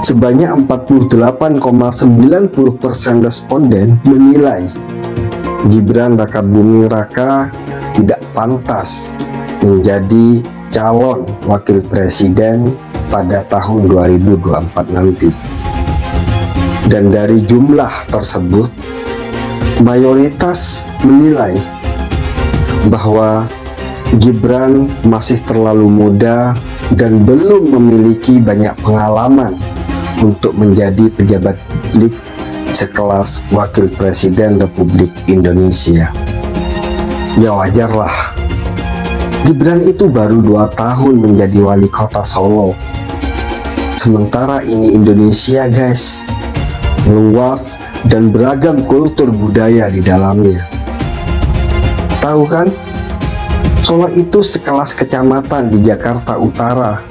sebanyak 48,90% responden menilai Gibran Rakabuming Raka tidak pantas menjadi calon wakil presiden pada tahun 2024 nanti. Dan dari jumlah tersebut, mayoritas menilai bahwa Gibran masih terlalu muda dan belum memiliki banyak pengalaman untuk menjadi pejabat publik sekelas Wakil Presiden Republik Indonesia. Ya wajarlah, Gibran itu baru 2 tahun menjadi wali kota Solo. Sementara ini Indonesia guys, luas dan beragam kultur budaya di dalamnya. Tahu kan, Solo itu sekelas kecamatan di Jakarta Utara.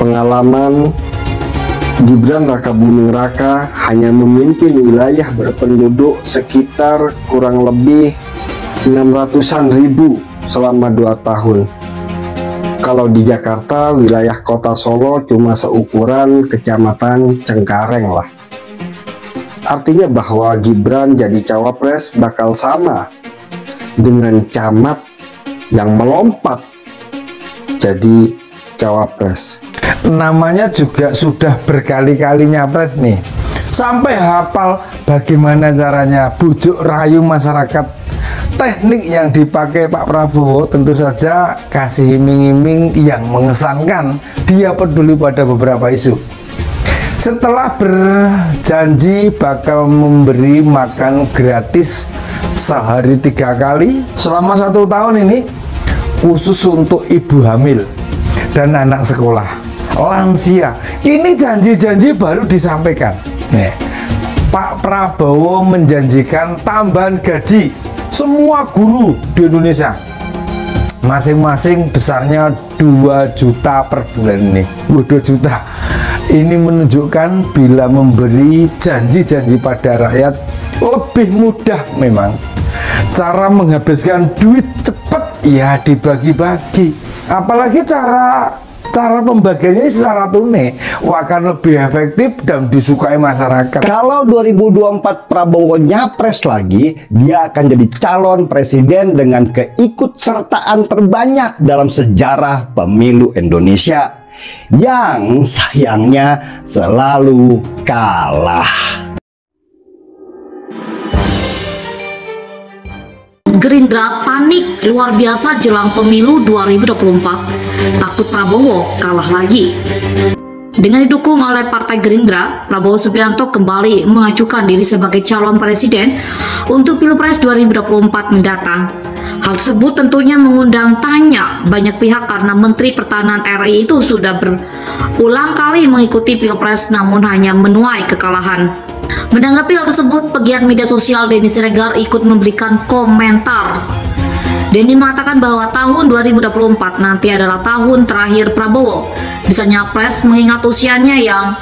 Pengalaman Gibran Rakabuming Raka hanya memimpin wilayah berpenduduk sekitar kurang lebih 600-an ribu selama 2 tahun. Kalau di Jakarta, wilayah kota Solo cuma seukuran kecamatan Cengkareng lah. Artinya bahwa Gibran jadi cawapres bakal sama dengan camat yang melompat jadi cawapres. Namanya juga sudah berkali-kali nyapres nih, sampai hafal bagaimana caranya bujuk rayu masyarakat. Teknik yang dipakai Pak Prabowo tentu saja kasih iming-iming yang mengesankan. Dia peduli pada beberapa isu. Setelah berjanji bakal memberi makan gratis sehari 3 kali selama 1 tahun ini, khusus untuk ibu hamil dan anak sekolah, lansia. Kini janji-janji baru disampaikan. Pak Prabowo menjanjikan tambahan gaji semua guru di Indonesia, masing-masing besarnya 2 juta per bulan ini. 2 juta. Ini menunjukkan bila memberi janji-janji pada rakyat lebih mudah memang. Cara menghabiskan duit cepat ya dibagi-bagi. Apalagi cara pembagiannya secara tunai akan lebih efektif dan disukai masyarakat. Kalau 2024 Prabowo nyapres lagi, dia akan jadi calon presiden dengan keikutsertaan terbanyak dalam sejarah pemilu Indonesia, yang sayangnya selalu kalah. Gerindra panik luar biasa jelang pemilu 2024, takut Prabowo kalah lagi. Dengan didukung oleh Partai Gerindra, Prabowo Subianto kembali mengajukan diri sebagai calon presiden untuk Pilpres 2024 mendatang. Hal tersebut tentunya mengundang tanya banyak pihak karena Menteri Pertahanan RI itu sudah berulang kali mengikuti Pilpres namun hanya menuai kekalahan. Menanggapi hal tersebut, pegiat media sosial Denny Siregar ikut memberikan komentar. Denny mengatakan bahwa tahun 2024 nanti adalah tahun terakhir Prabowo bisa nyapres mengingat usianya yang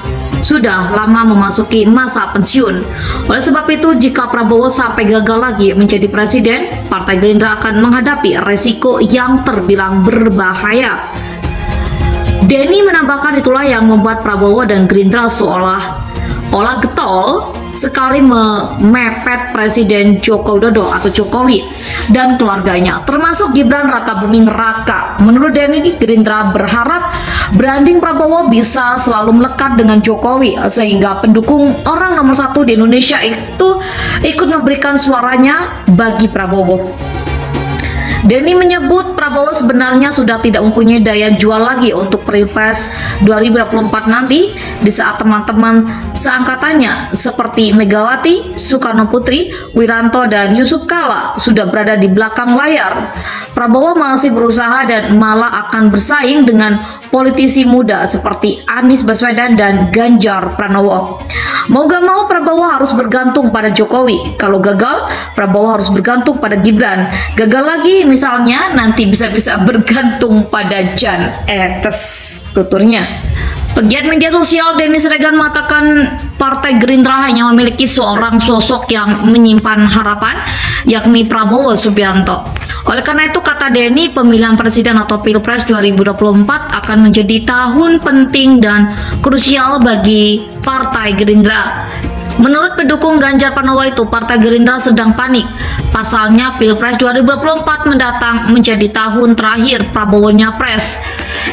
sudah lama memasuki masa pensiun. Oleh sebab itu, jika Prabowo sampai gagal lagi menjadi presiden, Partai Gerindra akan menghadapi resiko yang terbilang berbahaya. Denny menambahkan itulah yang membuat Prabowo dan Gerindra seolah-olah getol sekali memepet Presiden Joko Widodo atau Jokowi dan keluarganya, termasuk Gibran Rakabuming Raka. Menurut Denny, Gerindra berharap branding Prabowo bisa selalu melekat dengan Jokowi sehingga pendukung orang nomor 1 di Indonesia itu ikut memberikan suaranya bagi Prabowo. Denny menyebut Prabowo sebenarnya sudah tidak mempunyai daya jual lagi untuk Pilpres 2024 nanti di saat teman-teman seangkatannya seperti Megawati, Soekarno Putri, Wiranto, dan Yusuf Kala sudah berada di belakang layar. Prabowo masih berusaha dan malah akan bersaing dengan politisi muda seperti Anies Baswedan dan Ganjar Pranowo. Mau gak mau Prabowo harus bergantung pada Jokowi. Kalau gagal, Prabowo harus bergantung pada Gibran. Gagal lagi misalnya, nanti bisa-bisa bergantung pada Jan Etes, tuturnya. Pegiat media sosial Denny Siregar mengatakan Partai Gerindra hanya memiliki seorang sosok yang menyimpan harapan, yakni Prabowo Subianto. Oleh karena itu, kata Denny, pemilihan presiden atau Pilpres 2024 akan menjadi tahun penting dan krusial bagi Partai Gerindra. Menurut pendukung Ganjar Pranowo itu, Partai Gerindra sedang panik. Pasalnya, Pilpres 2024 mendatang menjadi tahun terakhir Prabowo nyapres.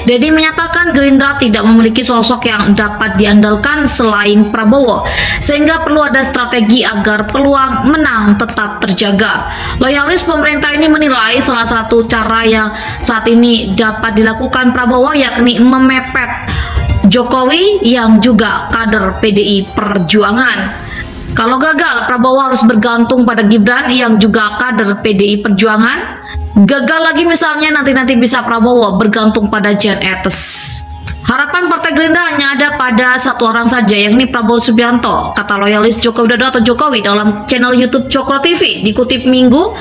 Denny menyatakan Gerindra tidak memiliki sosok yang dapat diandalkan selain Prabowo, sehingga perlu ada strategi agar peluang menang tetap terjaga. Loyalis pemerintah ini menilai salah satu cara yang saat ini dapat dilakukan Prabowo yakni memepet Jokowi yang juga kader PDI Perjuangan. Kalau gagal, Prabowo harus bergantung pada Gibran yang juga kader PDI Perjuangan. Gagal lagi misalnya nanti bisa Prabowo bergantung pada Jan Etes. Harapan Partai Gerindra hanya ada pada satu orang saja, yakni Prabowo Subianto, kata loyalis Joko Widodo atau Jokowi dalam channel YouTube Cokro TV, dikutip Minggu